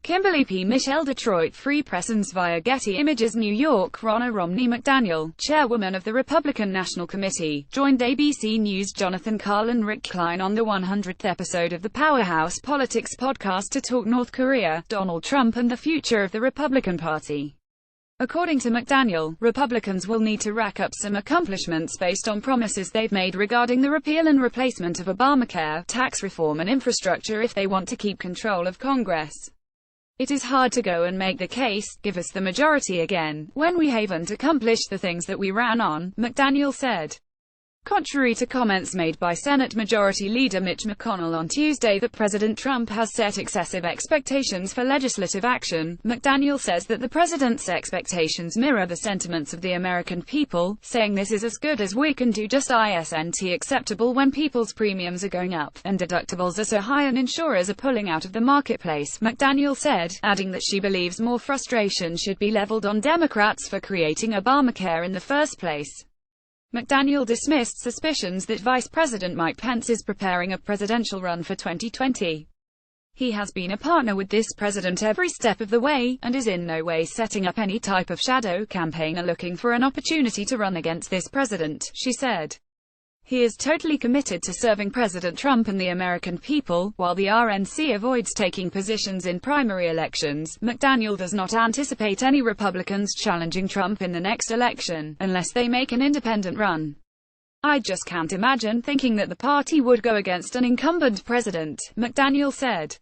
Kimberly P. Michelle, Detroit Free Press. Via Getty Images, New York. Ronna Romney McDaniel, chairwoman of the Republican National Committee, joined ABC News' Jonathan Karl and Rick Klein on the 100th episode of the Powerhouse Politics podcast to talk North Korea, Donald Trump and the future of the Republican Party. According to McDaniel, Republicans will need to rack up some accomplishments based on promises they've made regarding the repeal and replacement of Obamacare, tax reform and infrastructure if they want to keep control of Congress. It is hard to go and make the case, give us the majority again, when we haven't accomplished the things that we ran on, McDaniel said. Contrary to comments made by Senate Majority Leader Mitch McConnell on Tuesday that President Trump has set excessive expectations for legislative action, McDaniel says that the president's expectations mirror the sentiments of the American people, saying this is as good as we can do, just isn't acceptable when people's premiums are going up, and deductibles are so high and insurers are pulling out of the marketplace, McDaniel said, adding that she believes more frustration should be leveled on Democrats for creating Obamacare in the first place. McDaniel dismissed suspicions that Vice President Mike Pence is preparing a presidential run for 2020. He has been a partner with this president every step of the way, and is in no way setting up any type of shadow campaign or looking for an opportunity to run against this president, she said. He is totally committed to serving President Trump and the American people, while the RNC avoids taking positions in primary elections. McDaniel does not anticipate any Republicans challenging Trump in the next election, unless they make an independent run. I just can't imagine thinking that the party would go against an incumbent president, McDaniel said.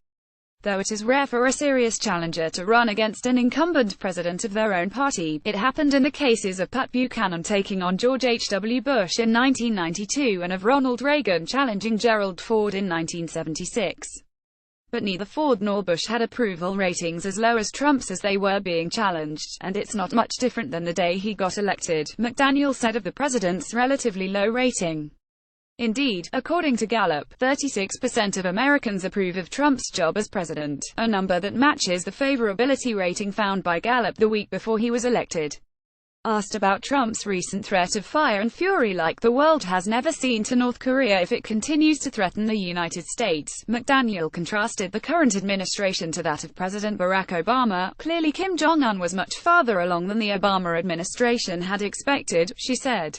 Though it is rare for a serious challenger to run against an incumbent president of their own party, it happened in the cases of Pat Buchanan taking on George H. W. Bush in 1992 and of Ronald Reagan challenging Gerald Ford in 1976. But neither Ford nor Bush had approval ratings as low as Trump's as they were being challenged, and it's not much different than the day he got elected, McDaniel said of the president's relatively low rating. Indeed, according to Gallup, 36% of Americans approve of Trump's job as president, a number that matches the favorability rating found by Gallup the week before he was elected. Asked about Trump's recent threat of fire and fury like the world has never seen to North Korea if it continues to threaten the United States, McDaniel contrasted the current administration to that of President Barack Obama. Clearly Kim Jong-un was much farther along than the Obama administration had expected, she said.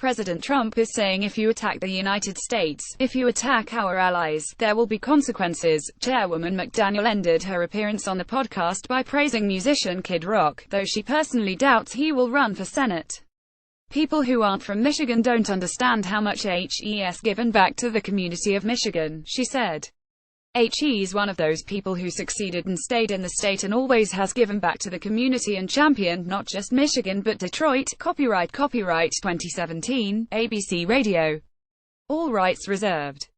President Trump is saying if you attack the United States, if you attack our allies, there will be consequences. Chairwoman McDaniel ended her appearance on the podcast by praising musician Kid Rock, though she personally doubts he will run for Senate. People who aren't from Michigan don't understand how much HE's given back to the community of Michigan, she said. He's one of those people who succeeded and stayed in the state and always has given back to the community and championed not just Michigan but Detroit. Copyright 2017, ABC Radio. All rights reserved.